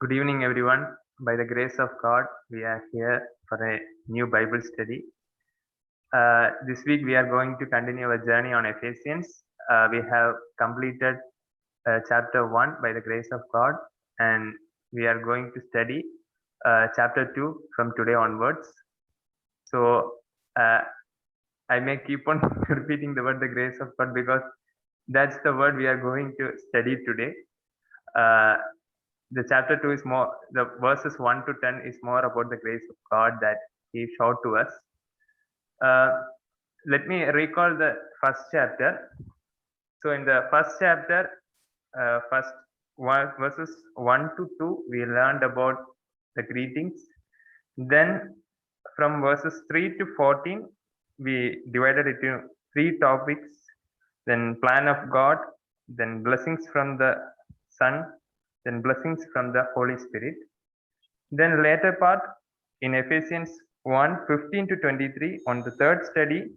Good evening, everyone. By the grace of God, we are here for a new Bible study. This week, we are going to continue our journey on Ephesians. We have completed chapter 1 by the grace of God, and we are going to study chapter 2 from today onwards. So, I may keep on repeating the word the grace of God because that's the word we are going to study today. Uh, the chapter 2 is more, the verses 1 to 10 is more about the grace of God that He showed to us. Let me recall the first chapter. So, in the first chapter, verses 1 to 2, we learned about the greetings. Then, from verses 3 to 14, we divided it into three topics, then plan of God, then blessings from the Son, then blessings from the Holy Spirit. Then later part in Ephesians 1:15 to 23, on the third study,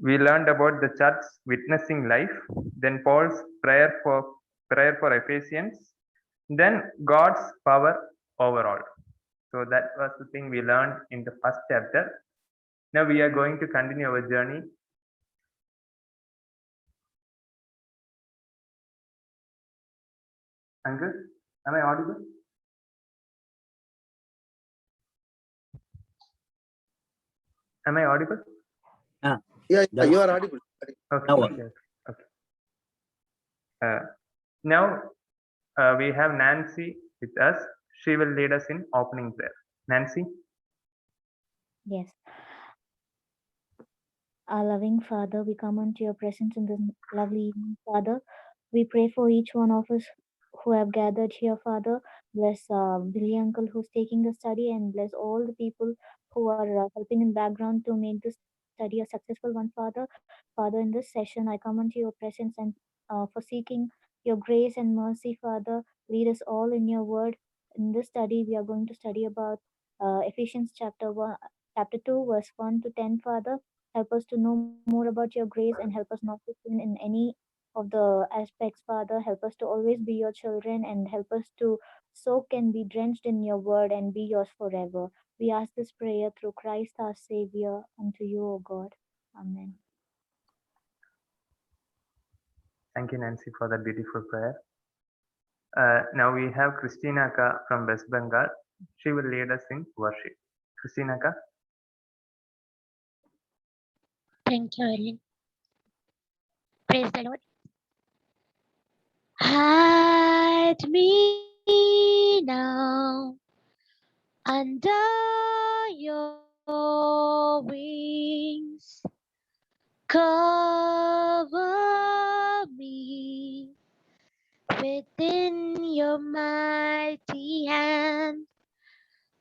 we learned about the church's witnessing life, then Paul's prayer for Ephesians, then God's power overall. So that was the thing we learned in the first chapter. Now we are going to continue our journey. Uncle, am I audible? Am I audible? Yeah, you are audible. Okay. Now we have Nancy with us. She will lead us in opening prayer. Nancy? Yes. Our loving Father, we come unto your presence in this lovely evening, Father. We pray for each one of us who have gathered here, Father. Bless Billy Uncle who's taking the study, and bless all the people who are helping in background to make this study a successful one, Father. Father, in this session, I come unto your presence and for seeking your grace and mercy, Father. Lead us all in your word. In this study, we are going to study about Ephesians chapter 2, verse 1 to 10, Father. Help us to know more about your grace and help us not to sin in any of the aspects, Father. Help us to always be your children and help us to soak and be drenched in your word and be yours forever. We ask this prayer through Christ our Savior, unto you, O God. Amen. Thank you, Nancy, for that beautiful prayer. Now we have Christina Ka from West Bengal. She will lead us in worship. Christina Ka? Thank you, Ellen. Praise the Lord. Hide me now under your wings. Cover me within your mighty hand.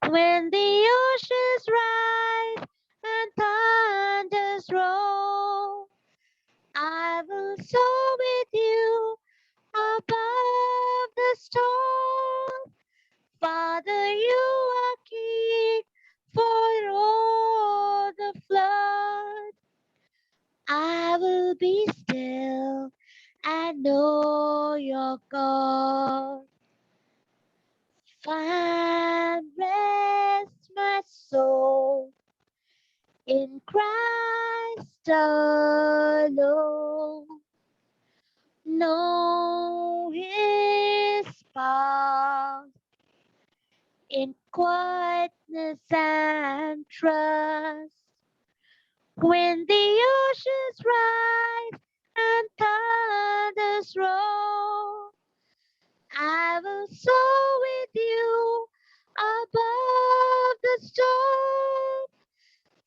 When the oceans rise and thunders roll, I will soar with you above the storm. Father, you are king for all the flood. I will be still and know your God. Find rest, my soul, in Christ alone. Know His power in quietness and trust. When the oceans rise and thunders roll, I will soar with you above the storm.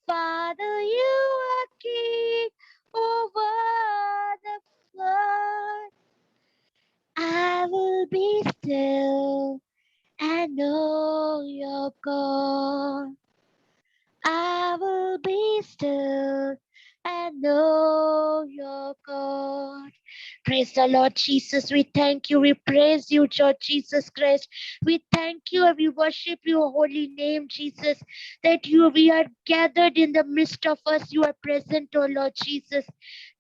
Father, you are king over the flood. I will be still and know your God. I will be still and know your God. Praise the Lord Jesus. We thank you. We praise you, Lord Jesus Christ. We thank you and we worship your holy name, Jesus. That we are gathered in the midst of us. You are present, oh Lord Jesus.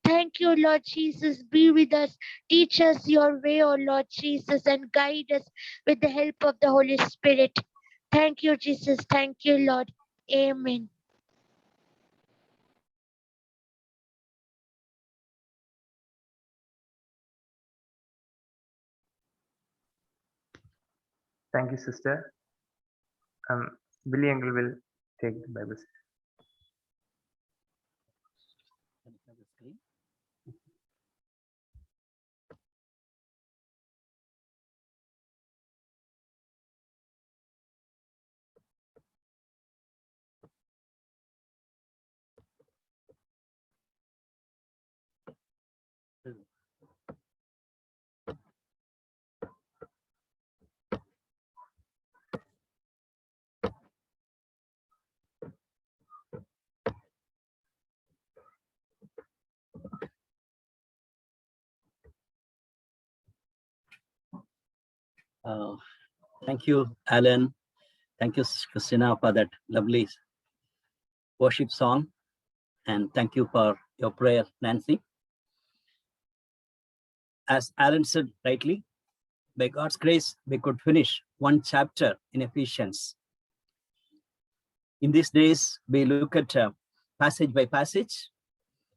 Thank you, Lord Jesus. Be with us. Teach us your way, O Lord Jesus, and guide us with the help of the Holy Spirit. Thank you, Jesus. Thank you, Lord. Amen. Thank you, sister. Billy Uncle will take the Bible study. Can you have the screen? Thank you, Alan. Thank you, Christina, for that lovely worship song. And thank you for your prayer, Nancy. As Alan said rightly, by God's grace, we could finish one chapter in Ephesians. In these days, we look at passage by passage,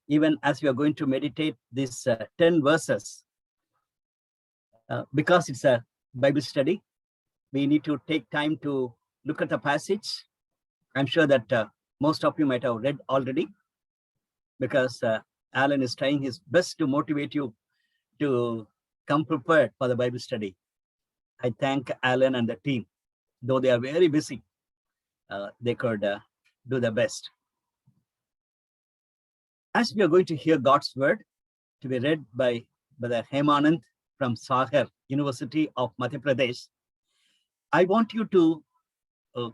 even as we are going to meditate these 10 verses. Because it's a Bible study, we need to take time to look at the passage. I'm sure that most of you might have read already, because Alan is trying his best to motivate you to come prepared for the Bible study. I thank Alan and the team. Though they are very busy, they could do the best. As we are going to hear God's word to be read by Brother Hemanand from Sagar University of Madhya Pradesh, I want you to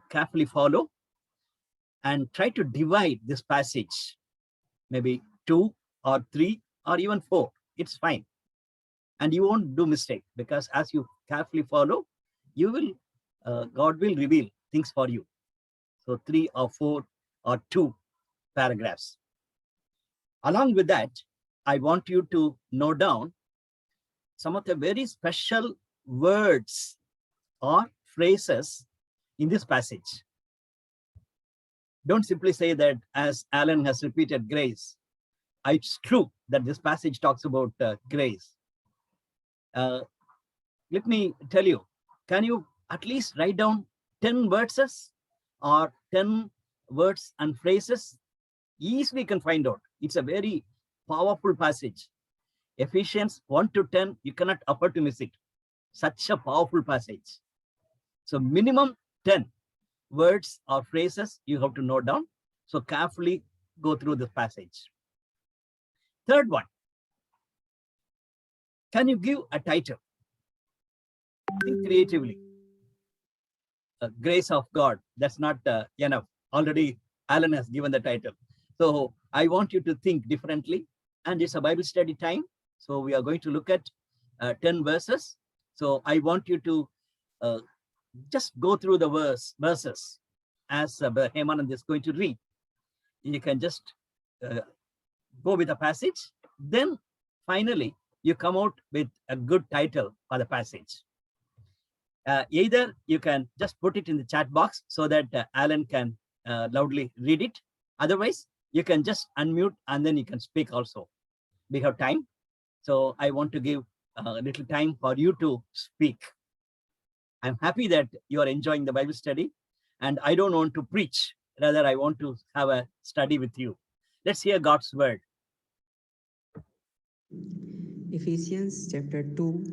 carefully follow and try to divide this passage, maybe 2 or 3 or even 4. It's fine. And you won't do mistake, because as you carefully follow, you will, God will reveal things for you. So 3 or 4 or 2 paragraphs. Along with that, I want you to note down some of the very special words or phrases in this passage. Don't simply say that, as Alan has repeated, grace. It's true that this passage talks about grace. Let me tell you, can you at least write down 10 verses or 10 words and phrases? Easily can find out. It's a very powerful passage. Ephesians 1 to 10, you cannot afford to miss it. Such a powerful passage. So minimum 10 words or phrases you have to note down. So carefully go through the passage. Third one, can you give a title? Think creatively. Grace of God, that's not enough. Already Alan has given the title. So I want you to think differently, and it's a Bible study time. So we are going to look at 10 verses. So I want you to just go through the verses as Hemanand is going to read. You can just go with the passage. Then finally, you come out with a good title for the passage. Either you can just put it in the chat box so that Alan can loudly read it. Otherwise, you can just unmute and then you can speak also. We have time. So I want to give a little time for you to speak. I'm happy that you are enjoying the Bible study, and I don't want to preach. Rather, I want to have a study with you. Let's hear God's word. Ephesians chapter 2,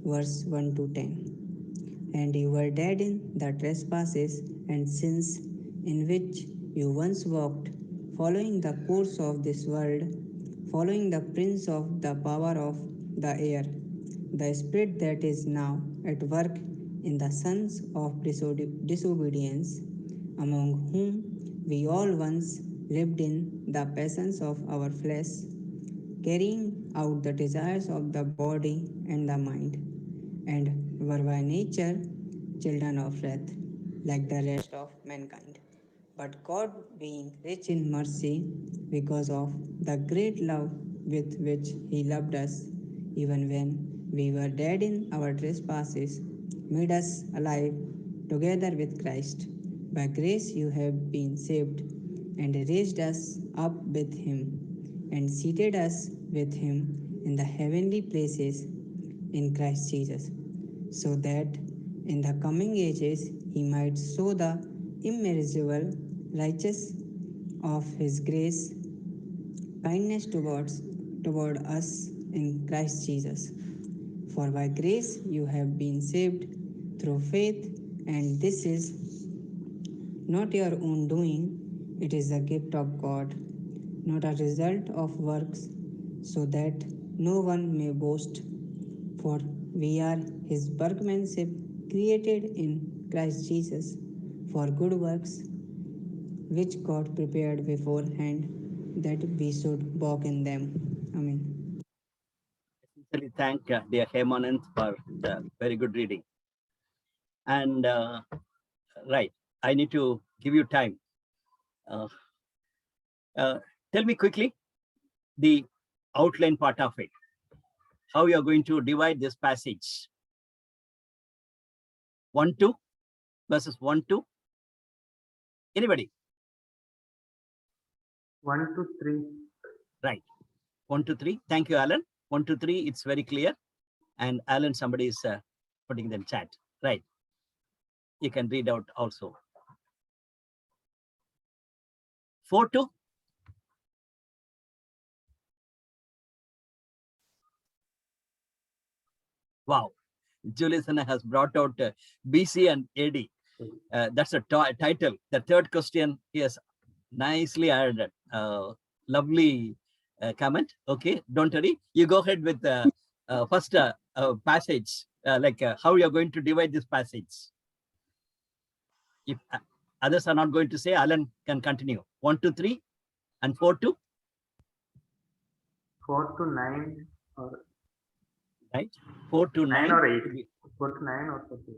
verse 1 to 10. And you were dead in the trespasses and sins in which you once walked, following the course of this world, following the prince of the power of the air, the spirit that is now at work in the sons of disobedience, among whom we all once lived in the passions of our flesh, carrying out the desires of the body and the mind, and were by nature children of wrath, like the rest of mankind. But God, being rich in mercy, because of the great love with which he loved us, even when we were dead in our trespasses, made us alive together with Christ. By grace you have been saved, and raised us up with him, and seated us with him in the heavenly places in Christ Jesus, so that in the coming ages he might show the immeasurable riches of his grace, kindness toward us in Christ Jesus. For by grace you have been saved through faith, and this is not your own doing, it is a gift of God, not a result of works, so that no one may boast. For we are his workmanship, created in Christ Jesus for good works, which God prepared beforehand that we should walk in them. Amen. Sincerely thank dear Hemanand for the very good reading. And right, I need to give you time. Tell me quickly the outline part of it, how you are going to divide this passage. 1-2 verses 1-2. Anybody? 1 to 3. Right. 1-3. Thank you, Alan. 1-3. It's very clear. And Alan, somebody is putting them chat. Right. You can read out also. 4-2. Wow. Julius has brought out BC and AD. That's a title. The third question he has nicely added. Lovely comment. Okay, don't worry. You go ahead with the first passage, how you are going to divide this passage. If others are not going to say, Alan can continue. 1-3 and 4-2. 4 to 9 or Right. 4-9. 9 or 8. 4 to 9 or 4 to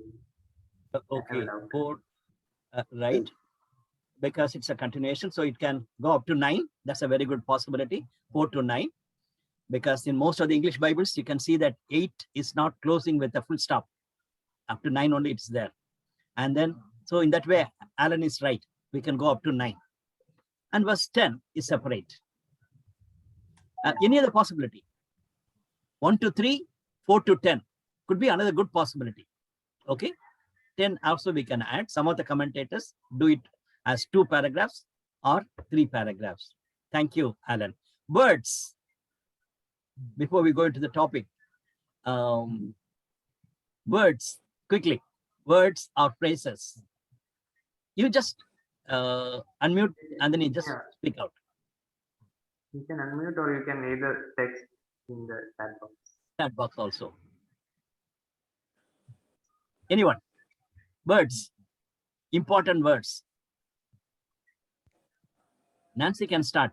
8. Okay. 4. Right. Because it's a continuation, so it can go up to 9. That's a very good possibility. 4 to 9. Because in most of the English Bibles, you can see that 8 is not closing with a full stop. Up to 9 only it's there. And then, so in that way, Alan is right. We can go up to 9. And verse 10 is separate. Any other possibility? 1-3, 4-10 could be another good possibility. Okay. 10 also we can add. Some of the commentators do it as 2 paragraphs or 3 paragraphs. Thank you, Alan. Words. Before we go into the topic, words, quickly. Words or phrases. You just unmute and then you just speak out. You can unmute or you can either text in the chat box. Chat box also. Anyone? Words. Important words. Nancy can start.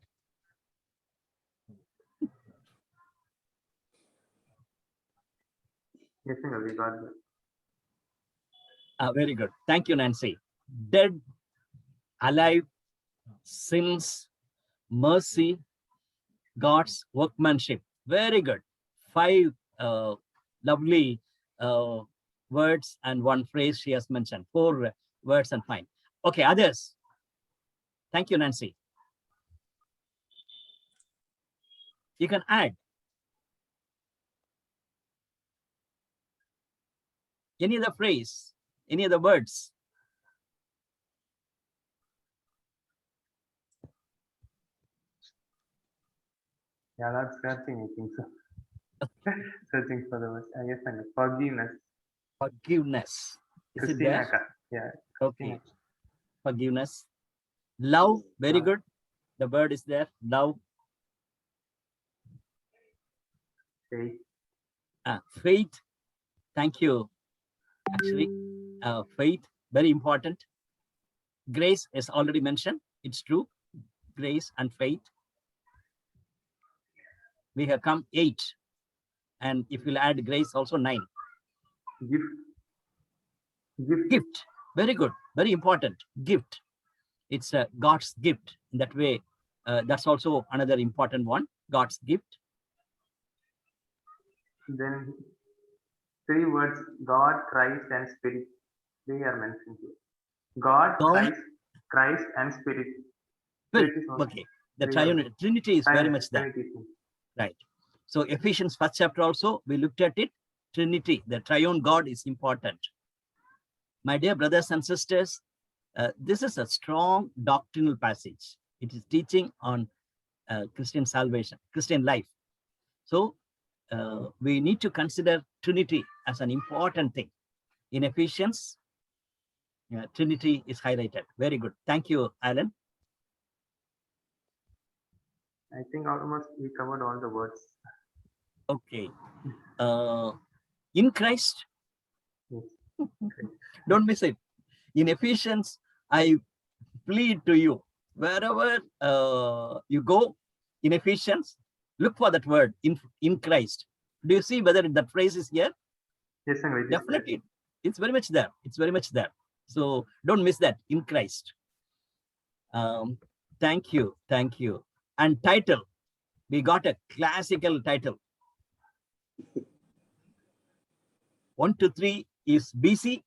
Yes, we got that. Very good. Thank you, Nancy. Dead, alive, sins, mercy, God's workmanship. Very good. 5 lovely words and 1 phrase she has mentioned. 4 words and 5. Okay, others. Thank you, Nancy. You can add. Any other phrase, any other words? Yeah, that's searching, I think so. Searching for the words. Yes, I know. Forgiveness. Forgiveness. Is it there? Yeah. Okay. Forgiveness. Love. Very good. The word is there. Love. Faith. Faith. Thank you. Actually, faith, very important. Grace is already mentioned. It's true. Grace and faith. We have come 8. And if we'll add grace, also 9. Gift. Very good. Very important. Gift. It's God's gift. In that way, that's also another important one. God's gift. Then three words: God, Christ, and Spirit. They are mentioned here. God, God, Christ, and Spirit. Spirit. Spirit is also Okay. The three are Trinity is very much there. Trinity. Right. So Ephesians first chapter also, we looked at it. Trinity, the triune God is important. My dear brothers and sisters, this is a strong doctrinal passage. It is teaching on Christian salvation, Christian life. So we need to consider Trinity as an important thing. In Ephesians, Trinity is highlighted. Very good. Thank you, Alan. I think almost we covered all the words. Okay. In Christ, Yes. don't miss it. In Ephesians, I plead to you, wherever you go in Ephesians, look for that word in Christ. Do you see whether that phrase is here? Yes, and it is Definitely. It's very much there. It's very much there. So don't miss that, in Christ. Thank you. Thank you. And title, we got a classical title. 1 to 3 is BC,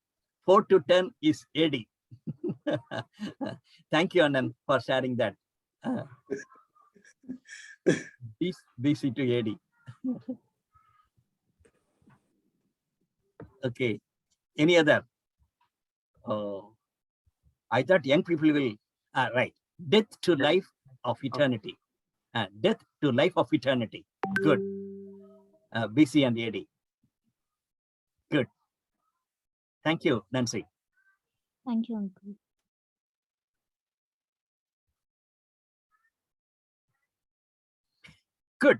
4 to 10 is AD. Thank you, Anand, for sharing that. BC to AD. Okay. Any other? I thought young people will. Right. Death to life of eternity. Death to life of eternity. Good. BC and AD. Good. Thank you, Nancy. Thank you, Uncle. Good.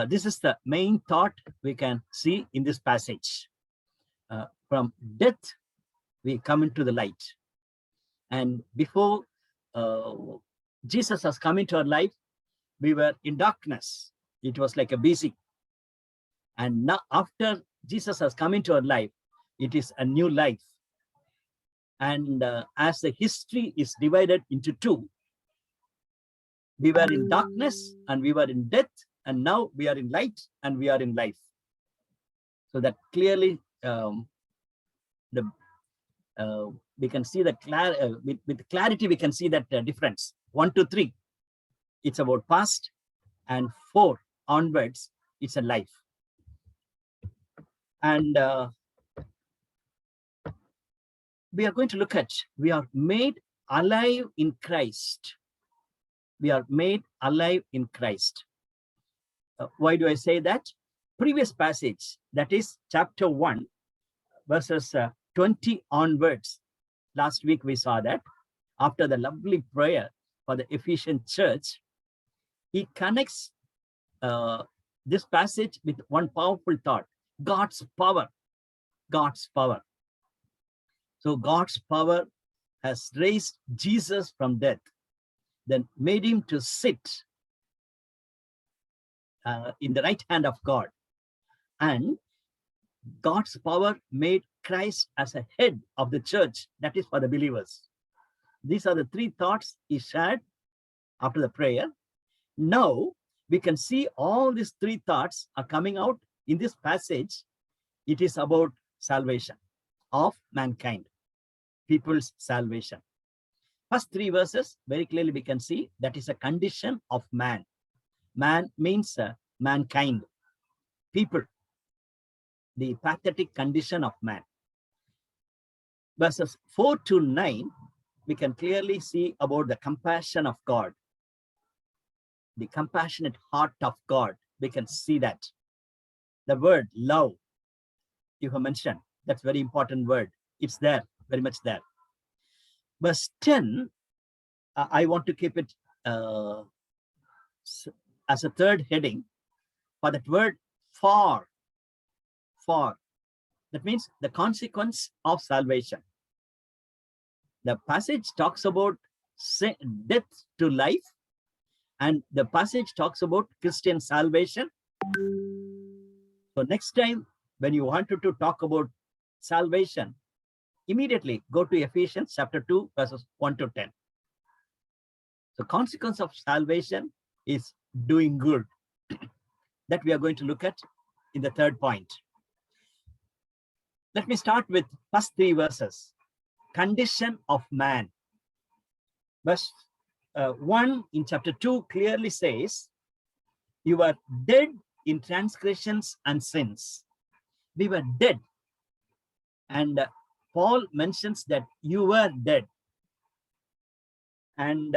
This is the main thought we can see in this passage. From death, we come into the light. And before Jesus has come into our life, we were in darkness. It was like a BC. And now after Jesus has come into our life, it is a new life. And as the history is divided into two, we were in darkness and we were in death, and now we are in light and we are in life. So that clearly we can see that with clarity, we can see that difference. 1 to 3, it's about past, and 4 onwards, it's a life. And we are going to look at, we are made alive in Christ. We are made alive in Christ. Why do I say that? Previous passage, that is chapter 1, verses 20 onwards. Last week we saw that after the lovely prayer for the Ephesian church, he connects this passage with one powerful thought: God's power. God's power. So God's power has raised Jesus from death, then made him to sit in the right hand of God. And God's power made Christ as a head of the church, that is for the believers. These are the 3 thoughts he shared after the prayer. Now we can see all these 3 thoughts are coming out in this passage. It is about salvation of mankind, people's salvation. First 3 verses, very clearly we can see that is a condition of man. Man means mankind, people, the pathetic condition of man. Verses 4 to 9, we can clearly see about the compassion of God, the compassionate heart of God. We can see that. The word love, you have mentioned, that's very important word. It's there, very much there. Verse 10, I want to keep it as a third heading for that word for. That means the consequence of salvation. The passage talks about death to life, and the passage talks about Christian salvation. So next time when you wanted to talk about salvation, immediately go to Ephesians chapter 2, verses 1 to 10. The consequence of salvation is doing good. That we are going to look at in the third point. Let me start with first 3 verses. Condition of man. Verse 1 in chapter 2 clearly says, you are dead in transgressions and sins. We were dead. And Paul mentions that you were dead. And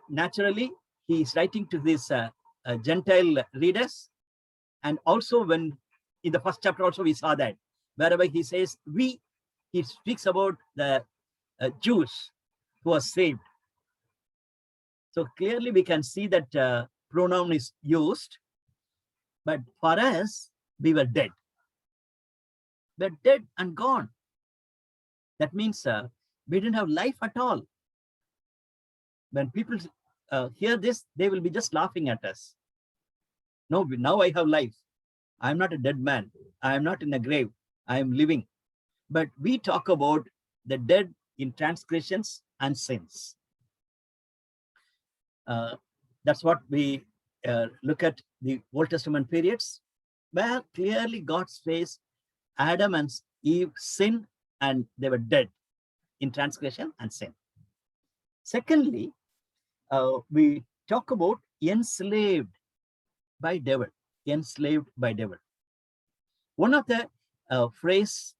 naturally, he is writing to these Gentile readers. And also when in the first chapter also we saw that wherever he says we, he speaks about the Jews who are saved. So clearly we can see that pronoun is used, but for us, we were dead. We're dead and gone. That means we didn't have life at all. When people hear this, they will be just laughing at us. No, now I have life. I'm not a dead man. I am not in a grave. I am living. But we talk about the dead in transgressions and sins. That's what we look at the Old Testament periods, where clearly God says Adam and Eve sinned and they were dead in transgression and sin. Secondly, we talk about enslaved by devil, enslaved by devil. One of the phrases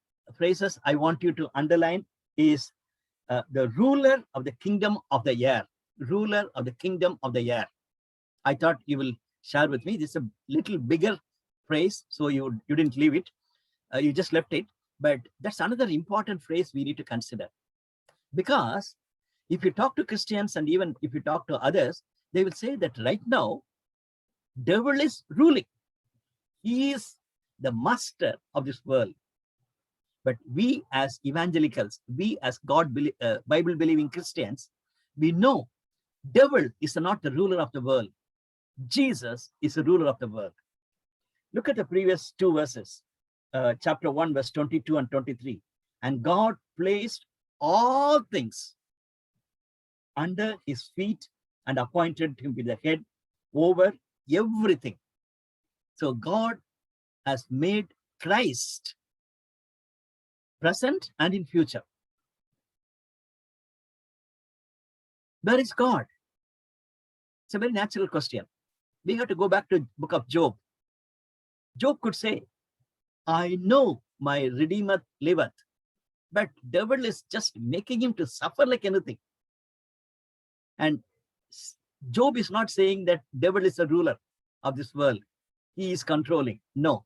I want you to underline is the ruler of the kingdom of the air, ruler of the kingdom of the air. I thought you will share with me. This is a little bigger phrase, so you didn't leave it. You just left it. But that's another important phrase we need to consider. Because if you talk to Christians and even if you talk to others, they will say that right now, devil is ruling. He is the master of this world. But we as evangelicals, we as Bible-believing Christians, we know devil is not the ruler of the world. Jesus is the ruler of the world. Look at the previous 2 verses, chapter 1, verse 22 and 23. And God placed all things under his feet and appointed him to be the head over everything. So God has made Christ present and in future. Where is God? It's a very natural question. We have to go back to the book of Job. Job could say, I know my Redeemer liveth, but devil is just making him to suffer like anything. And Job is not saying that devil is the ruler of this world. He is controlling. No,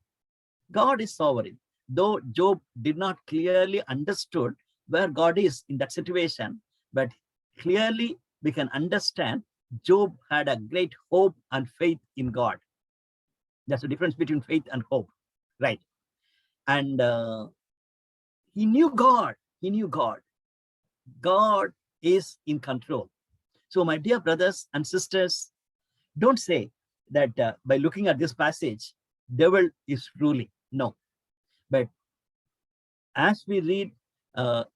God is sovereign. Though Job did not clearly understood where God is in that situation, but clearly we can understand Job had a great hope and faith in God. That's the difference between faith and hope, right? And he knew God. He knew God. God is in control. So my dear brothers and sisters, don't say that by looking at this passage, devil is ruling. No. But as we read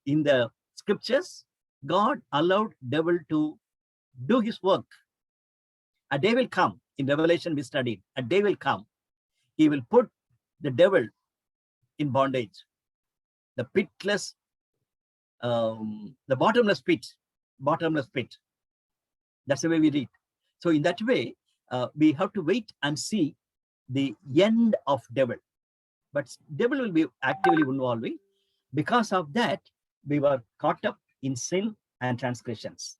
in the scriptures, God allowed devil to do his work. A day will come, in Revelation we studied, a day will come, he will put the devil in bondage, the pitless, the bottomless pit. That's the way we read. So in that way, we have to wait and see the end of devil. But devil will be actively involving. Because of that, we were caught up in sin and transgressions.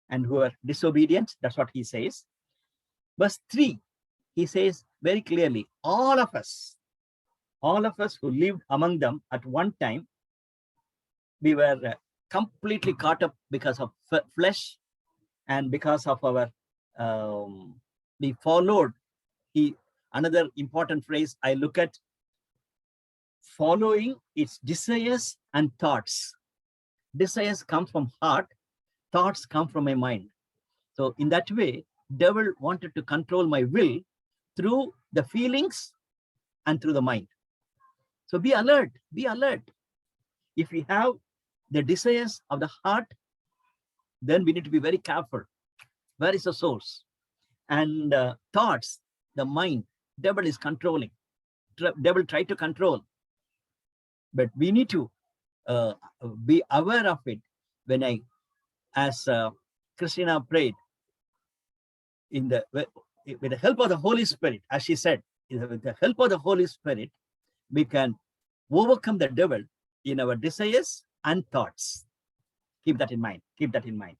And who are disobedient, that's what he says. Verse 3, he says very clearly, all of us who lived among them at one time, we were completely caught up because of flesh and because of our, we followed. Another important phrase I look at, following its desires and thoughts. Desires come from heart, thoughts come from my mind. So in that way, devil wanted to control my will through the feelings and through the mind. So be alert, be alert. If we have the desires of the heart, then we need to be very careful. Where is the source? And thoughts, the mind, devil is controlling. Devil try to control. But we need to be aware of it. When as Christina prayed, with the help of the Holy Spirit, as she said, with the help of the Holy Spirit, we can overcome the devil in our desires and thoughts. Keep that in mind. Keep that in mind.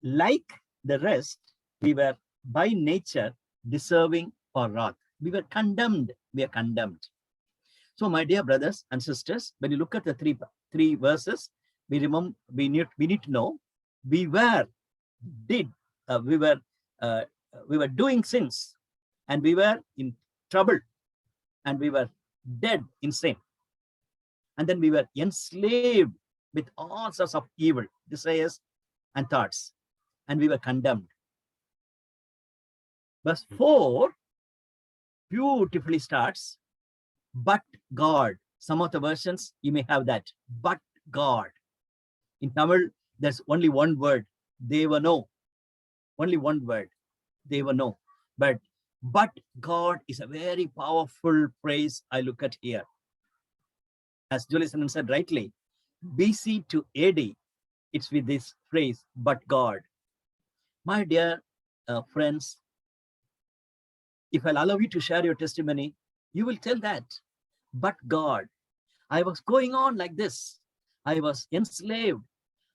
Like the rest, we were by nature deserving for wrath. We were condemned. We are condemned. So, my dear brothers and sisters, when you look at the three verses, we need to know we were doing sins, and we were in trouble, and we were dead in sin, and then we were enslaved with all sorts of evil desires and thoughts, and we were condemned. Verse 4 beautifully starts, but God. Some of the versions you may have that, but God. In Tamil, there's only one word, devano. Only one word, devano. But God is a very powerful phrase I look at here. As Julie said rightly, BC to AD, it's with this phrase, but God. My dear friends, if I'll allow you to share your testimony, you will tell that, but God, I was going on like this. I was enslaved.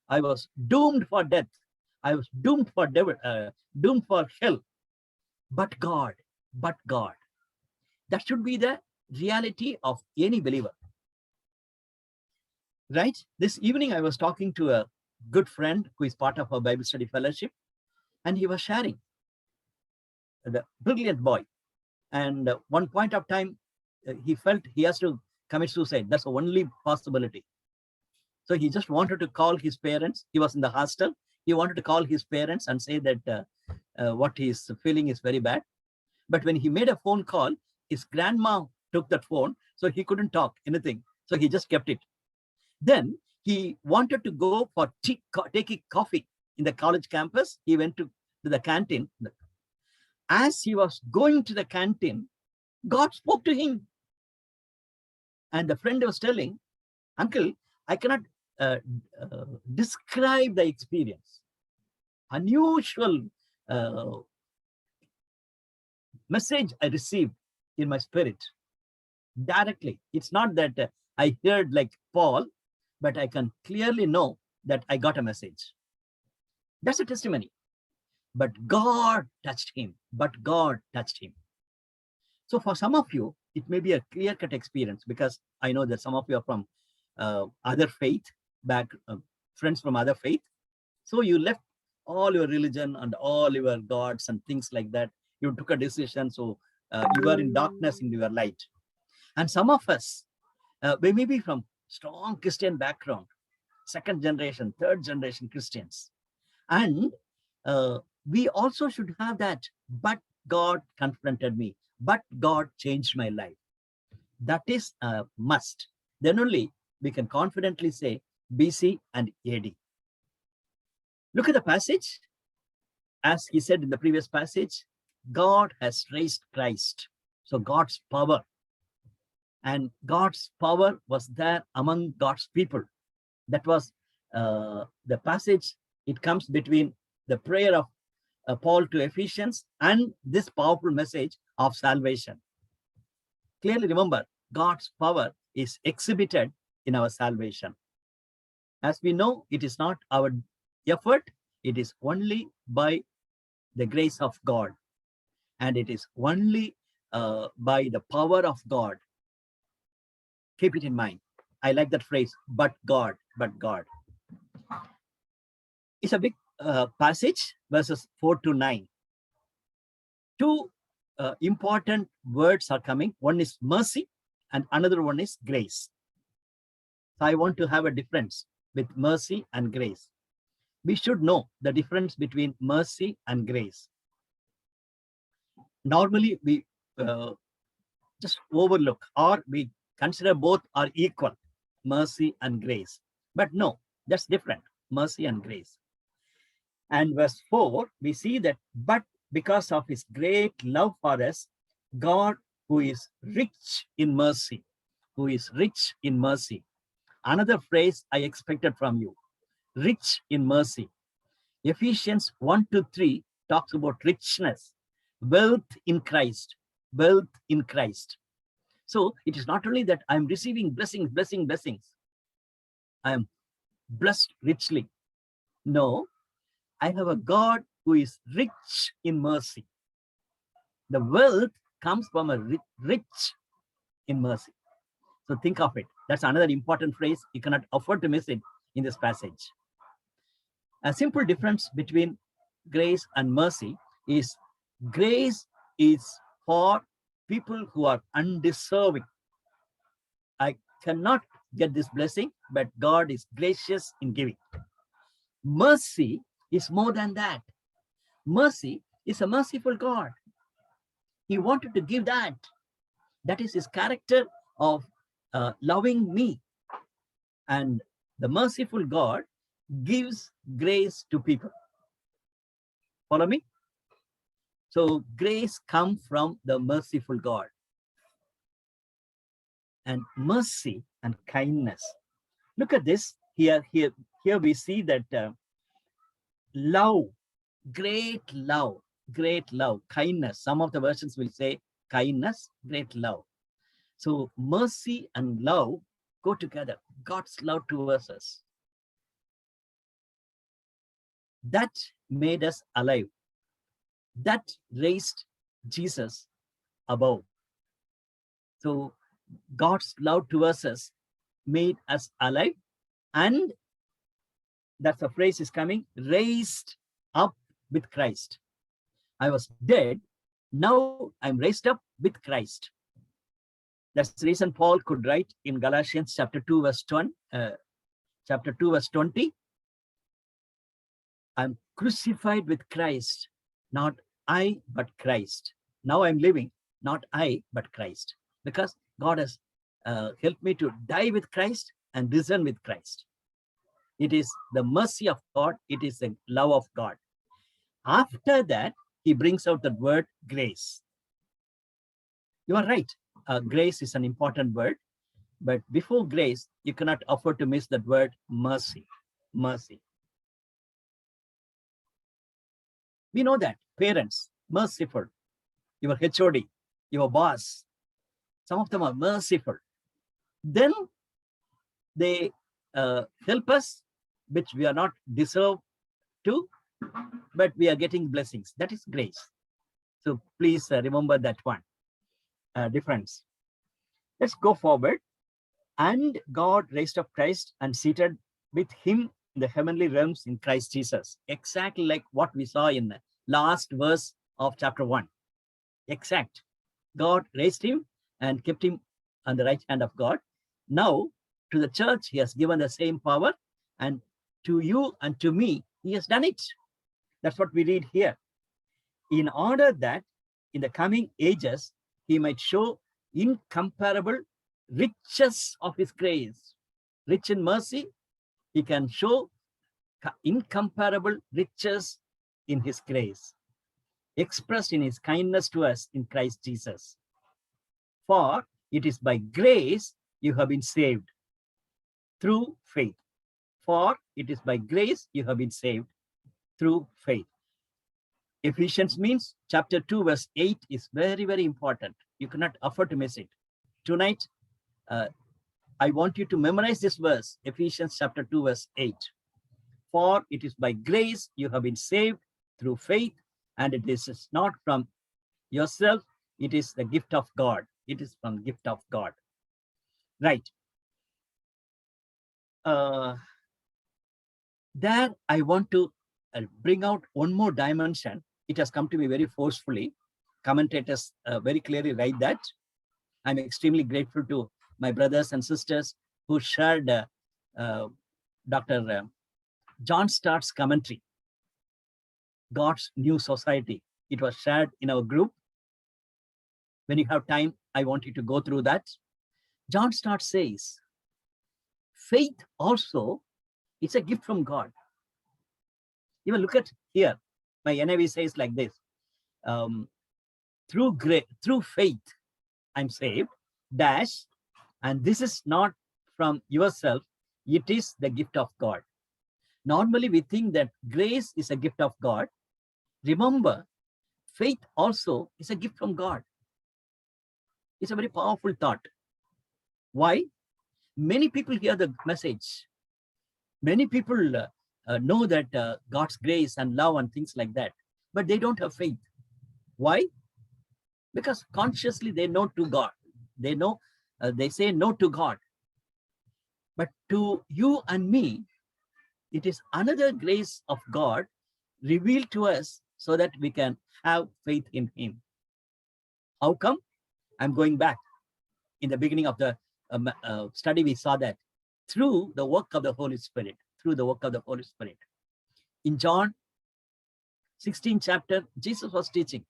I was doomed for death. I was doomed for doomed for hell. But God. That should be the reality of any believer. Right? This evening, I was talking to a good friend who is part of our Bible study fellowship, and he was sharing. The brilliant boy. And one point of time, he felt he has to commit suicide. That's the only possibility. So he just wanted to call his parents. He was in the hostel. He wanted to call his parents and say that what he's feeling is very bad. But when he made a phone call, his grandma took that phone, so he couldn't talk anything. So he just kept it. Then he wanted to go for taking coffee in the college campus. He went to the canteen. As he was going to the canteen, God spoke to him. And the friend was telling, uncle, I cannot describe the experience. Unusual message I received in my spirit directly. It's not that I heard like Paul, but I can clearly know that I got a message. That's a testimony. But God touched him. So for some of you, it may be a clear-cut experience, because I know that some of you are from other faith, friends from other faith. So you left all your religion and all your gods and things like that. You took a decision, so you are in darkness in your light. And some of us, we may be from strong Christian background, second generation, third generation Christians. And we also should have that, but God confronted me, but God changed my life. That is a must. Then only we can confidently say BC and AD. Look at the passage. As he said in the previous passage, God has raised Christ. So God's power. And God's power was there among God's people. That was the passage. It comes between the prayer of Paul to Ephesians and this powerful message of salvation. Clearly remember, God's power is exhibited in our salvation. As we know, it is not our effort. It is only by the grace of God. And it is only by the power of God. Keep it in mind. I like that phrase, but God. It's a big passage, verses 4 to 9. Two important words are coming. One is mercy and another one is grace. So I want to have a difference with mercy and grace. We should know the difference between mercy and grace. Normally, we just overlook, or we consider both are equal, mercy and grace. But no, that's different, mercy and grace. And verse 4, we see that, but because of his great love for us, God, who is rich in mercy, who is rich in mercy. Another phrase I expected from you, rich in mercy. Ephesians 1-3 talks about richness, wealth in Christ, wealth in Christ. So it is not only that I'm receiving blessings. I am blessed richly. No, I have a God who is rich in mercy. The wealth comes from a rich in mercy. So think of it. That's another important phrase. You cannot afford to miss it in this passage. A simple difference between grace and mercy is grace is for people who are undeserving. I cannot get this blessing, but God is gracious in giving. Mercy is more than that. Mercy is a merciful God. He wanted to give that. That is his character of loving me. And the merciful God gives grace to people. Follow me? So grace comes from the merciful God. And mercy and kindness. Look at this. Here we see that love, great love, kindness. Some of the versions will say kindness, great love. So mercy and love go together. God's love towards us. That made us alive. That raised Jesus above. So God's love towards us made us alive, and that's the phrase is coming, raised up with Christ. I was dead, now I'm raised up with Christ. That's the reason Paul could write in Galatians chapter 2 verse 20, I'm crucified with Christ, not I but Christ. Now I'm living, not I but Christ, because God has helped me to die with Christ and risen with Christ. It is the mercy of God. It is the love of God. After that, he brings out the word grace. You are right. Grace is an important word. But before grace, you cannot afford to miss that word mercy. Mercy. We know that parents, merciful. Your HOD, your boss, some of them are merciful. Then they help us, which we are not deserved to, but we are getting blessings. That is grace. So please remember that one difference. Let's go forward. And God raised up Christ and seated with him in the heavenly realms in Christ Jesus. Exactly like what we saw in the last verse of chapter 1. Exact. God raised him and kept him on the right hand of God. Now, to the church, he has given the same power, and to you and to me, he has done it. That's what we read here. In order that in the coming ages, he might show incomparable riches of his grace. Rich in mercy, he can show incomparable riches in his grace, expressed in his kindness to us in Christ Jesus. For it is by grace you have been saved through faith. For it is by grace you have been saved through faith. Ephesians means chapter 2 verse 8 is very, very important. You cannot afford to miss it. Tonight, I want you to memorize this verse, Ephesians chapter 2 verse 8. For it is by grace you have been saved through faith, and it is not from yourself, it is the gift of God. It is from the gift of God. Right. There I want to bring out one more dimension. It has come to me very forcefully. Commentators very clearly write that. I'm extremely grateful to my brothers and sisters who shared Dr. John Stott's commentary, God's New Society. It was shared in our group. When you have time, I want you to go through that. John Stott says, faith also is a gift from God. Even look at here, my NIV says like this, through faith, I'm saved, dash, and this is not from yourself, it is the gift of God. Normally, we think that grace is a gift of God. Remember, faith also is a gift from God. It's a very powerful thought. Why? Many people hear the message. Many people know that God's grace and love and things like that, but they don't have faith. Why? Because consciously they know to God. They know, they say no to God. But to you and me, it is another grace of God revealed to us so that we can have faith in Him. How come? I'm going back. In the beginning of the study, we saw that through the work of the Holy Spirit, through the work of the Holy Spirit. In John 16 chapter, Jesus was teaching.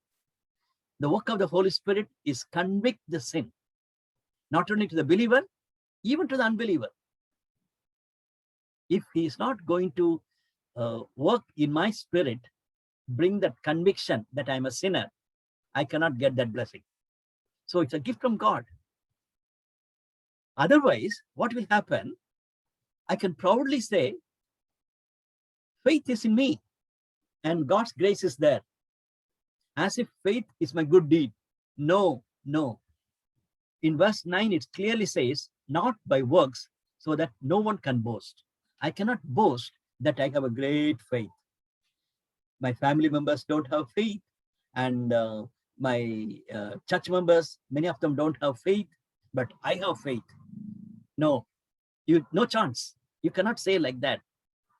The work of the Holy Spirit is convict the sin, not only to the believer, even to the unbeliever. If he is not going to work in my spirit, bring that conviction that I'm a sinner, I cannot get that blessing. So it's a gift from God. Otherwise, what will happen? I can proudly say, faith is in me and God's grace is there. As if faith is my good deed. No, no. In verse 9, it clearly says, not by works, so that no one can boast. I cannot boast that I have a great faith. My family members don't have faith, and my church members, many of them don't have faith, but I have faith. No, no chance. You cannot say like that.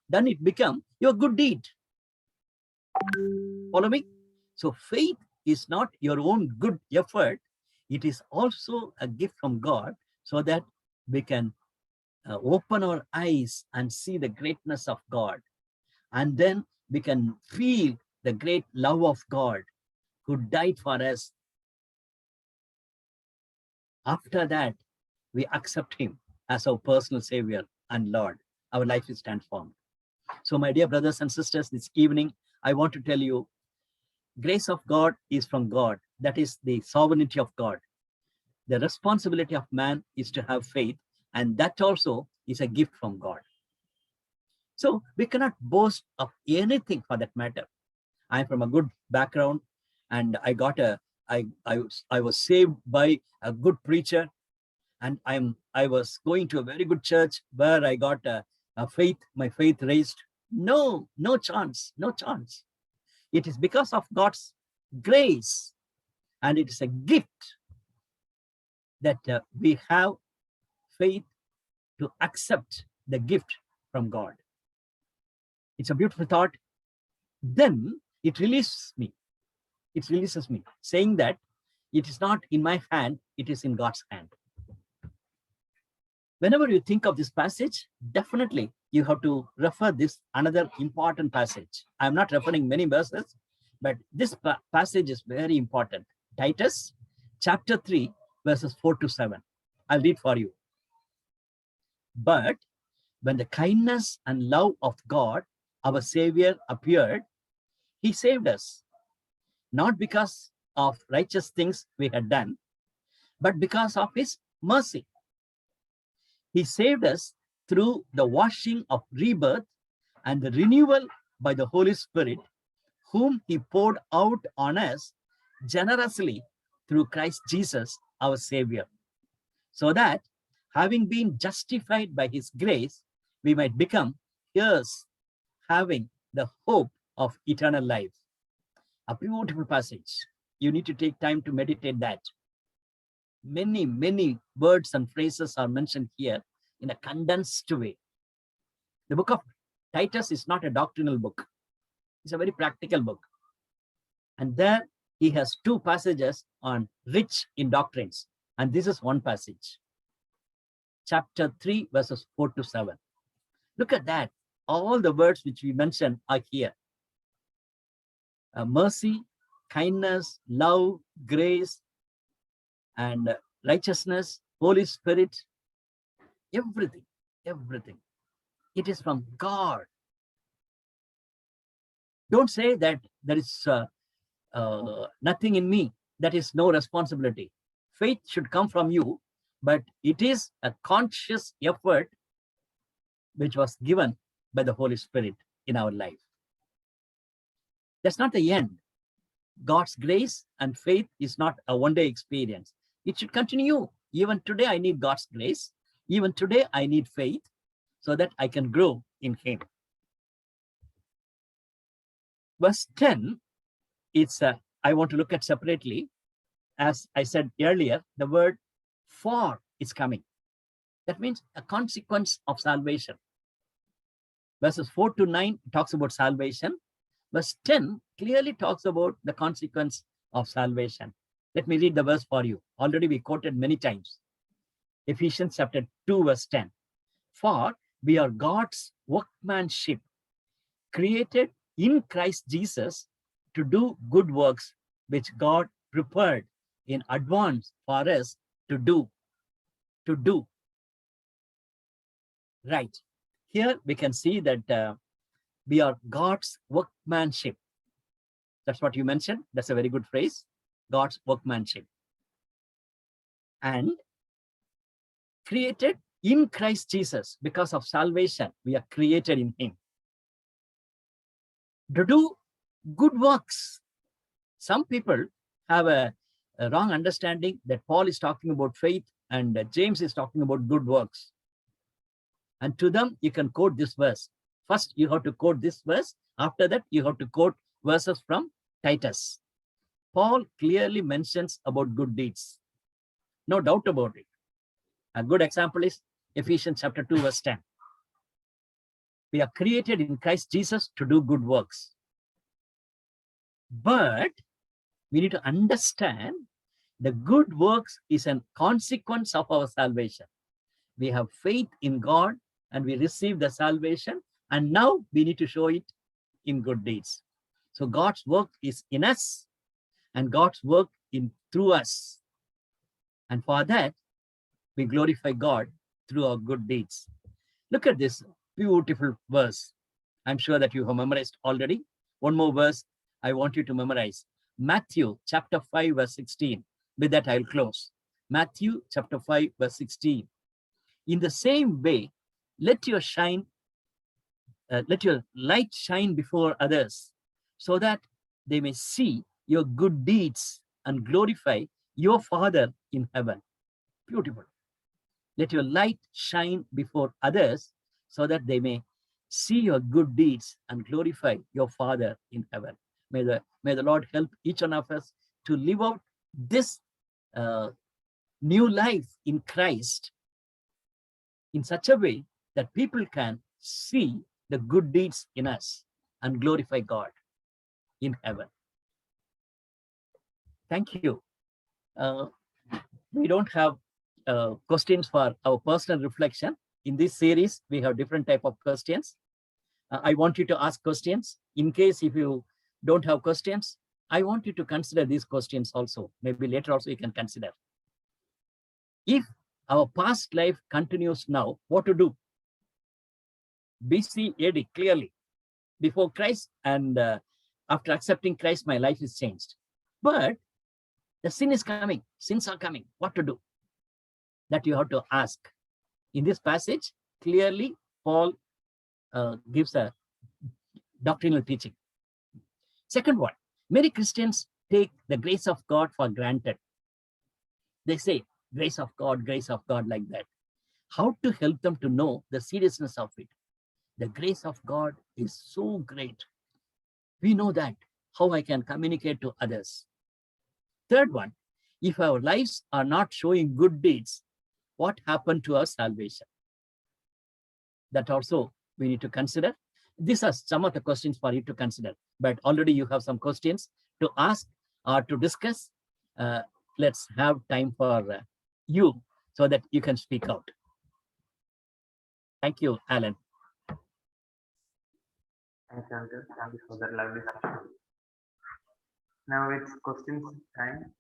Then it becomes your good deed. Follow me? So faith is not your own good effort. It is also a gift from God so that we can open our eyes and see the greatness of God. And then we can feel the great love of God who died for us. After that, we accept Him as our personal Savior and Lord. Our life is transformed. So my dear brothers and sisters, this evening, I want to tell you, grace of God is from God. That is the sovereignty of God. The responsibility of man is to have faith, and that also is a gift from God. So we cannot boast of anything for that matter. I'm from a good background, and I was saved by a good preacher, and I was going to a very good church where I got a faith, my faith raised. No chance, no chance. It is because of God's grace, and it is a gift that we have faith to accept the gift from God. It's a beautiful thought. Then it releases me. It releases me, saying that it is not in my hand, it is in God's hand. Whenever you think of this passage, definitely you have to refer this another important passage. I'm not referring many verses, but this passage is very important. Titus chapter 3, verses 4 to 7. I'll read for you. But when the kindness and love of God, our Savior, appeared, He saved us, not because of righteous things we had done, but because of His mercy. He saved us through the washing of rebirth and the renewal by the Holy Spirit, whom He poured out on us generously through Christ Jesus, our Savior, so that, having been justified by His grace, we might become heirs, having the hope of eternal life. A beautiful passage. You need to take time to meditate that. Many words and phrases are mentioned here in a condensed way. The book of Titus is not a doctrinal book. It's a very practical book. And there he has two passages on rich in doctrines. And this is one passage. Chapter 3, verses 4 to 7. Look at that. All the words which we mentioned are here. Mercy, kindness, love, grace, and righteousness, Holy Spirit, everything. It is from God. Don't say that there is nothing in me. That is no responsibility. Faith should come from you, but it is a conscious effort which was given by the Holy Spirit in our life. That's not the end. God's grace and faith is not a one-day experience. It should continue. Even today, I need God's grace. Even today, I need faith so that I can grow in Him. Verse 10, I want to look at separately. As I said earlier, the word for is coming. That means a consequence of salvation. Verses 4 to 9 talks about salvation. Verse 10 clearly talks about the consequence of salvation. Let me read the verse for you. Already we quoted many times. Ephesians chapter 2, verse 10. For we are God's workmanship, created in Christ Jesus to do good works, which God prepared in advance for us to do. Right. Here we can see that we are God's workmanship. That's what you mentioned. That's a very good phrase. God's workmanship. And created in Christ Jesus. Because of salvation, we are created in Him to do good works. Some people have a wrong understanding that Paul is talking about faith and James is talking about good works. And to them, you can quote this verse. First, you have to quote this verse. After that, you have to quote verses from Titus. Paul clearly mentions about good deeds. No doubt about it. A good example is Ephesians chapter 2, verse 10. We are created in Christ Jesus to do good works. But we need to understand the good works is a consequence of our salvation. We have faith in God and we receive the salvation, and now we need to show it in good deeds. So God's work is in us and God's work through us. And for that, we glorify God through our good deeds. Look at this beautiful verse. I'm sure that you have memorized already. One more verse I want you to memorize. Matthew chapter 5, verse 16. With that, I'll close. Matthew chapter 5, verse 16. In the same way, let your light shine before others, so that they may see your good deeds and glorify your Father in heaven. Beautiful. Let your light shine before others, so that they may see your good deeds and glorify your Father in heaven. May the Lord help each one of us to live out this new life in Christ in such a way that people can see the good deeds in us and glorify God in heaven. Thank you. We don't have questions for our personal reflection. In this series, we have different type of questions. I want you to ask questions. In case if you don't have questions, I want you to consider these questions also. Maybe later also you can consider. If our past life continues now, what to do? BC AD, clearly. Before Christ and after accepting Christ, my life is changed. But the sin is coming. Sins are coming. What to do? That you have to ask. In this passage, clearly, Paul gives a doctrinal teaching. Second one, many Christians take the grace of God for granted. They say, grace of God like that. How to help them to know the seriousness of it? The grace of God is so great. We know that. How I can communicate to others. Third one, if our lives are not showing good deeds, what happened to our salvation? That also we need to consider. These are some of the questions for you to consider, but already you have some questions to ask or to discuss. Let's have time for you so that you can speak out. Thank you, Alan. Thank you, Uncle. Thank you for that lovely session. Now it's questions time.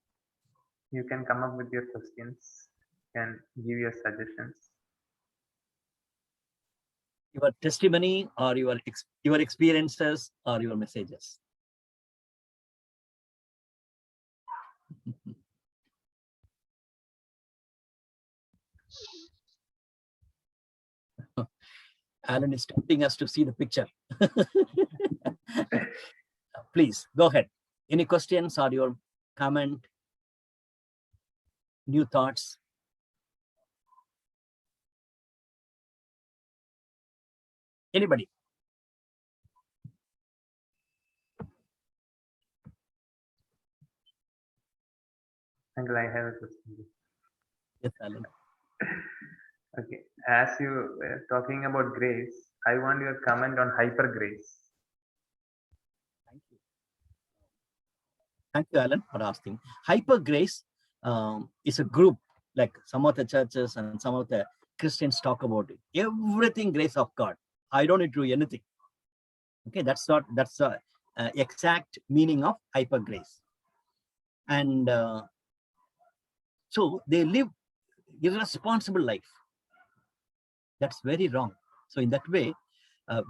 You can come up with your questions and give your suggestions. Your testimony or your experiences or your messages. Alan is tempting us to see the picture. Please go ahead. Any questions or your comment? New thoughts? Anybody? Uncle, I have a question. Yes, Alan. Okay, as you were talking about grace, I want your comment on hyper grace. Thank you. Thank you, Alan, for asking. Hyper Grace is a group, like some of the churches and some of the Christians talk about it. Everything grace of God. I don't need to do anything. Okay, that's the exact meaning of hyper grace. And so they live irresponsible life. That's very wrong. So in that way,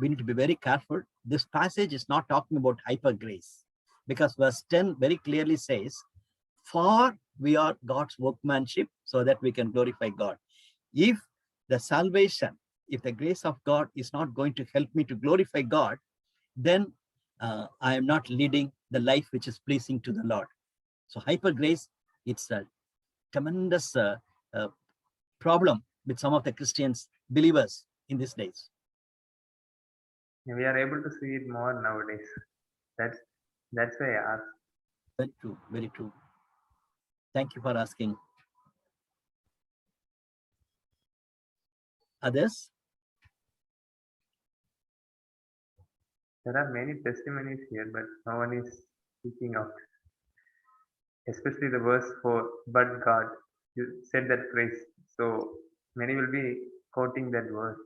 we need to be very careful. This passage is not talking about hyper grace, because verse 10 very clearly says, for we are God's workmanship, so that we can glorify God. If the salvation, if the grace of God is not going to help me to glorify God, then I am not leading the life which is pleasing to the Lord. So hyper grace, it's a tremendous problem with some of the Christians, believers in these days. We are able to see it more nowadays. That's why I asked. Very true, very true. Thank you for asking. Others? There are many testimonies here, but no one is speaking out. Especially the verse 4, but God. You said that phrase. So many will be quoting that verse.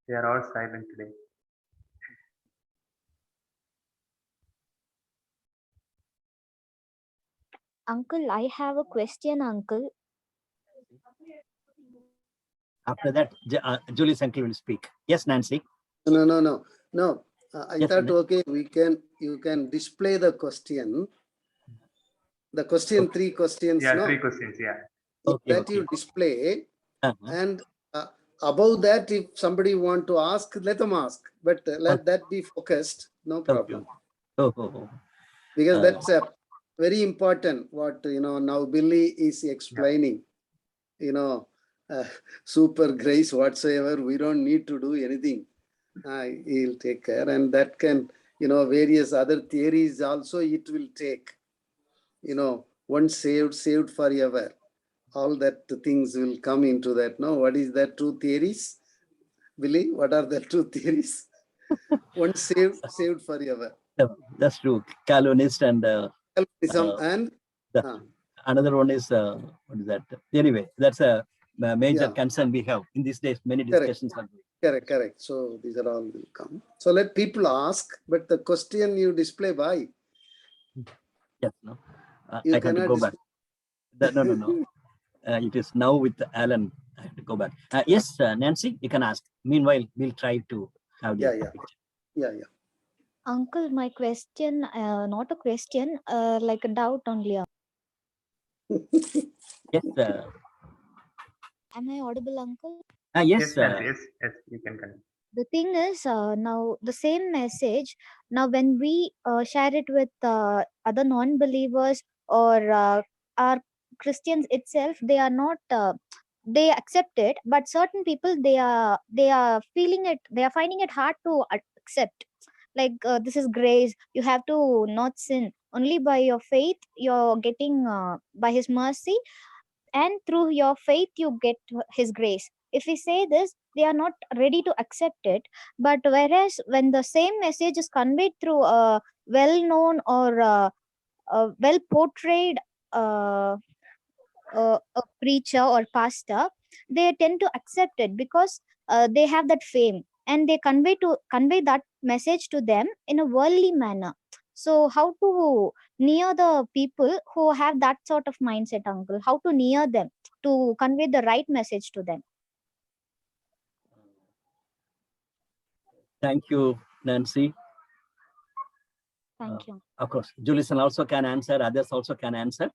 They are all silent today. Uncle, I have a question, Uncle. After that, Julie's uncle will speak. Yes, Nancy. No. I Yes, thought, Nancy. okay, you can display the question. The question, Okay. 3 questions, Yeah, no? 3 questions. Yeah. Okay, That okay. you display, Uh-huh. and above that, if somebody want to ask, let them ask. But let that be focused, no problem. Oh. Because that's very important. What now Billy is explaining. Super grace whatsoever. We don't need to do anything. He'll take care, and that can, various other theories also it will take. Once saved forever. All that things will come into that. No, what is that 2 theories? Billy, what are the 2 theories? Once saved forever. That's true. Calvinist and Calvinism and another one is what is that? Anyway, that's a major concern we have in these days. Many discussions are going. Correct. So these are all will come. So let people ask, but the question you display why? Yes, no. You I have to go back. No. It is now with Alan. I have to go back. Yes, Nancy, you can ask. Meanwhile, we'll try to have the picture. Yeah. Uncle, my question, not a question, like a doubt only. Yes. Am I audible, Uncle? Yes, Nancy, yes, you can continue. The thing is, now the same message, now when we share it with other non-believers or our Christians itself, they are not, they accept it, but certain people, they are feeling it, they are finding it hard to accept. Like, this is grace, you have to not sin. Only by your faith, you're getting, by his mercy, and through your faith you get his grace. If we say this, they are not ready to accept it. But whereas when the same message is conveyed through a well known or a well portrayed a preacher or pastor, they tend to accept it because they have that fame, and they convey that message to them in a worldly manner. So how to near the people who have that sort of mindset, Uncle? How to near them to convey the right message to them? Thank you, Nancy. Thank you. Of course, Julison also can answer, others also can answer.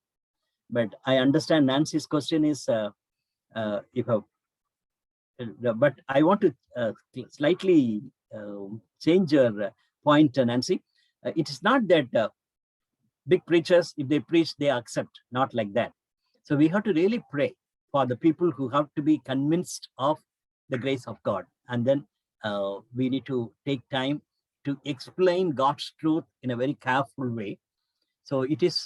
But I understand Nancy's question is but I want to slightly change your point, Nancy. It is not that big preachers, if they preach, they accept, not like that. So we have to really pray for the people who have to be convinced of the grace of God. And then we need to take time to explain God's truth in a very careful way. So it is,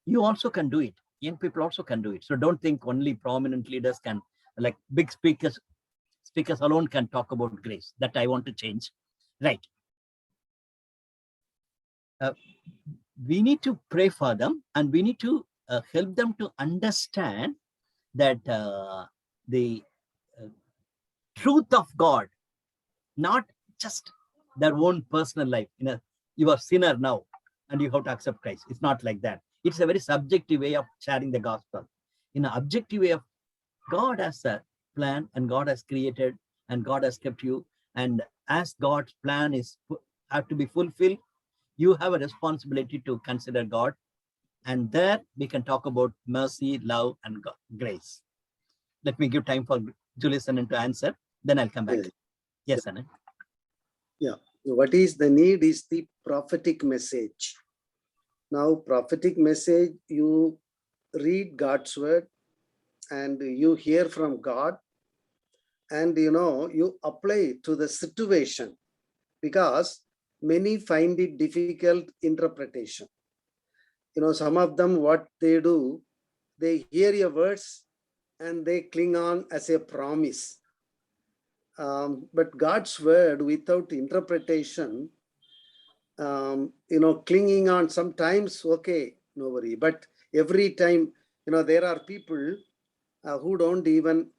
you also can do it. Young people also can do it. So don't think only prominent leaders can, like big speakers alone can talk about grace. That I want to change. Right. We need to pray for them, and we need to help them to understand that the truth of God, not just their own personal life. You are sinner now and you have to accept Christ. It's not like that. It's a very subjective way of sharing the gospel. In an objective way of God has a plan, and God has created, and God has kept you. And as God's plan is have to be fulfilled, you have a responsibility to consider God. And there we can talk about mercy, love, and God, grace. Let me give time for Julius Anand to answer. Then I'll come back. Yes, Anand. Yeah. What is the need is the prophetic message. Now, prophetic message, you read God's word and you hear from God, and you apply to the situation, because many find it difficult interpretation. Some of them, what they do, they hear your words and they cling on as a promise. But God's word without interpretation, clinging on sometimes, okay, no worry. But every time, there are people who don't even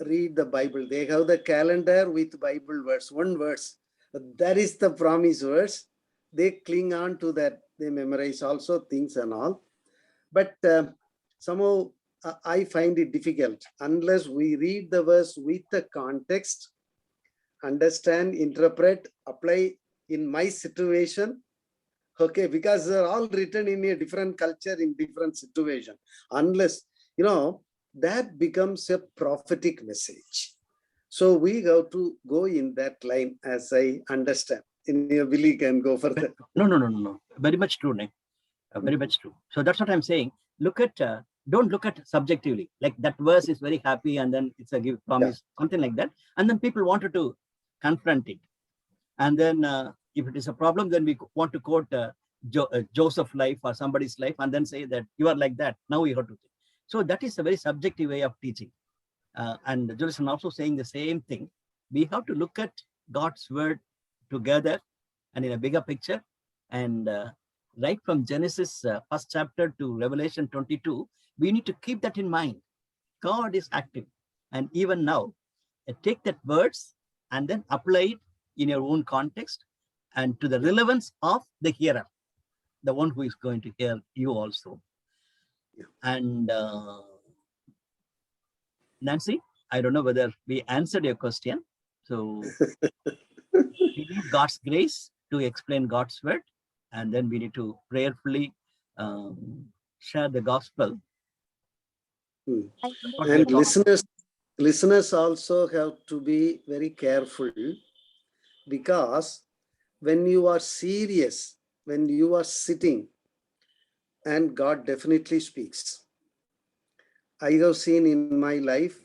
read the Bible. They have the calendar with Bible verse, one verse. That is the promise verse. They cling on to that. They memorize also things and all. But somehow I find it difficult unless we read the verse with the context, understand, interpret, apply in my situation. Okay, because they're all written in a different culture, in different situation. Unless, that becomes a prophetic message. So we have to go in that line, as I understand. Billy can go further. No. Very much true, Nick. Very much true. So that's what I'm saying. Look at, don't look at subjectively. Like that verse is very happy and then it's a give promise, something like that. And then people wanted to confront it. And then if it is a problem, then we want to quote Joseph's life or somebody's life and then say that you are like that. Now you have to think. So that is a very subjective way of teaching. And Julius also saying the same thing. We have to look at God's word together and in a bigger picture. And right from Genesis first chapter to Revelation 22, we need to keep that in mind. God is active. And even now, take that words and then apply it in your own context and to the relevance of the hearer, the one who is going to hear you also. And Nancy, I don't know whether we answered your question. So we need God's grace to explain God's word, and then we need to prayerfully share the gospel. And listeners also have to be very careful, because when you are serious, when you are sitting, and God definitely speaks. I have seen in my life,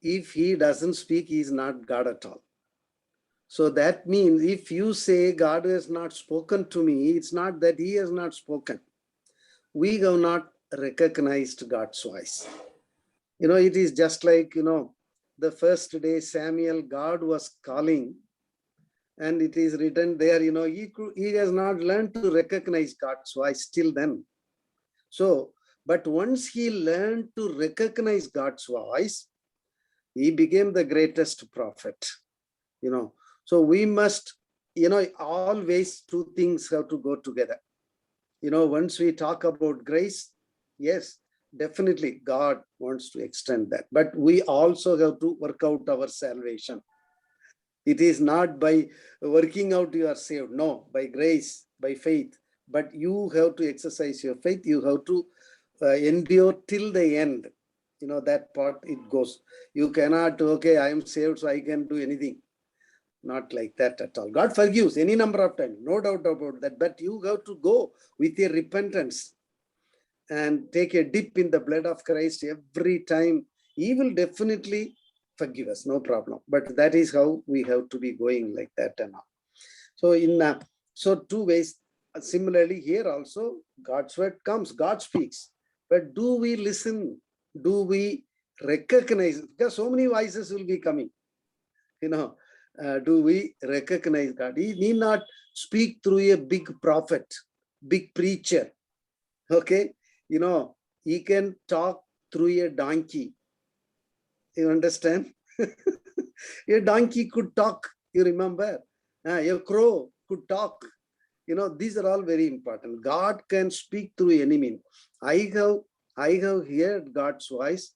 if he doesn't speak, he is not God at all. So that means if you say God has not spoken to me, it's not that he has not spoken. We have not recognized God's voice. It is just like, the first day Samuel, God was calling, and it is written there, he has not learned to recognize God's voice till then. So, but once he learned to recognize God's voice, he became the greatest prophet, So we must, always two things have to go together. Once we talk about grace, yes, definitely God wants to extend that. But we also have to work out our salvation. It is not by working out you are saved. No, by grace, by faith, but you have to exercise your faith. You have to endure till the end. You know, that part it goes. You cannot, okay, I am saved, so I can do anything. Not like that at all. God forgives any number of times, no doubt about that. But you have to go with a repentance and take a dip in the blood of Christ every time. He will definitely forgive us, no problem. But that is how we have to be going, like that and all. So so two ways. Similarly, here also God's word comes, God speaks. But do we listen? Do we recognize? Because so many voices will be coming. You know, do we recognize God? He need not speak through a big prophet, big preacher. Okay, you know, he can talk through a donkey. You understand? A donkey could talk. You remember? A crow could talk. You know, these are all very important. God can speak through any means. I have heard God's voice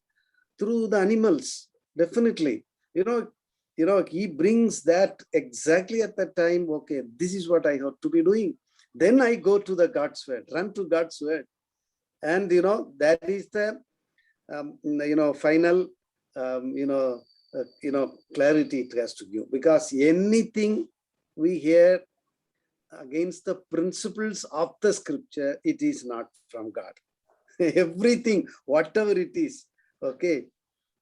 through the animals. Definitely. You know, he brings that exactly at that time. Okay, this is what I have to be doing. Then I go to the God's word, run to God's word. And, you know, that is the, final, clarity it has to give. Because anything we hear against the principles of the scripture, it is not from God. Everything, whatever it is, okay,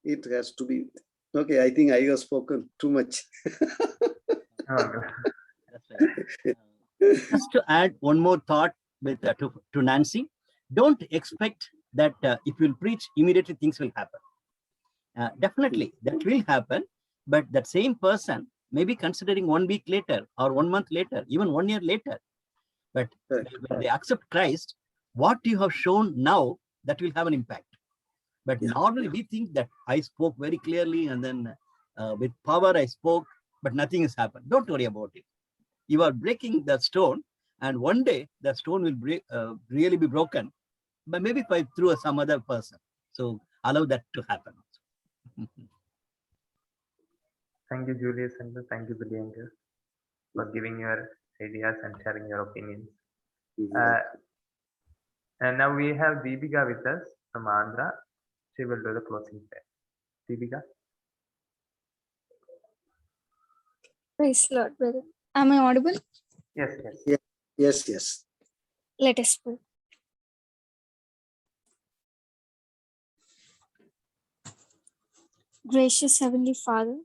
it has to be. Okay, I think I have spoken too much. Oh, no. That's right. Just to add one more thought with to Nancy, don't expect that if you'll preach, immediately things will happen. Definitely, that will happen, but that same person may be considering 1 week later or 1 month later, even 1 year later. But Right. when they accept Christ, what you have shown now, that will have an impact. But Yeah. normally we think that I spoke very clearly and then with power I spoke, but nothing has happened. Don't worry about it. You are breaking that stone, and one day that stone will really be broken, but maybe through some other person. So allow that to happen. Thank you, Julius, and thank you, Billinger, for giving your ideas and sharing your opinions. And now we have Deepika with us from Andhra. She will do the closing prayer. Deepika? Praise the Lord, brother. Am I audible? Yes, yes. Yes. Let us pray. Gracious Heavenly Father,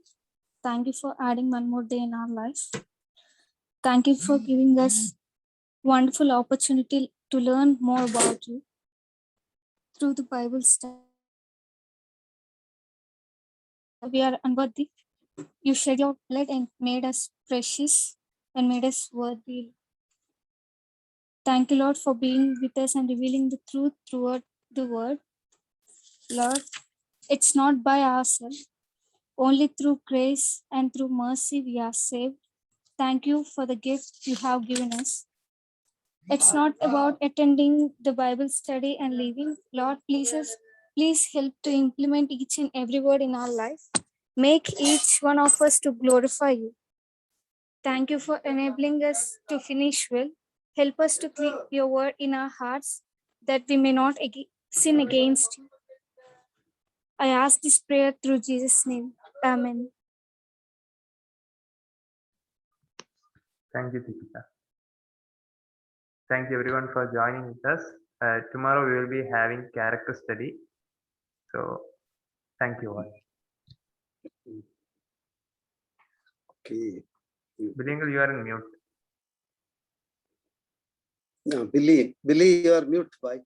thank you for adding one more day in our life. Thank you for giving us wonderful opportunity to learn more about you through the Bible study. We are unworthy. You shed your blood and made us precious and made us worthy. Thank you, Lord, for being with us and revealing the truth throughout the word. Lord, it's not by ourselves. Only through grace and through mercy we are saved. Thank you for the gift you have given us. It's not about attending the Bible study and leaving. Lord, please help to implement each and every word in our life. Make each one of us to glorify you. Thank you for enabling us to finish well. Help us to keep your word in our hearts that we may not sin against you. I ask this prayer through Jesus' name. Amen. Thank you, Deepika. Thank you everyone for joining with us. Tomorrow we will be having character study. So thank you all. Okay. Billinger, you are in mute. No, Billy, you are mute. Bye.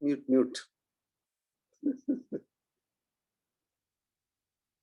Mute.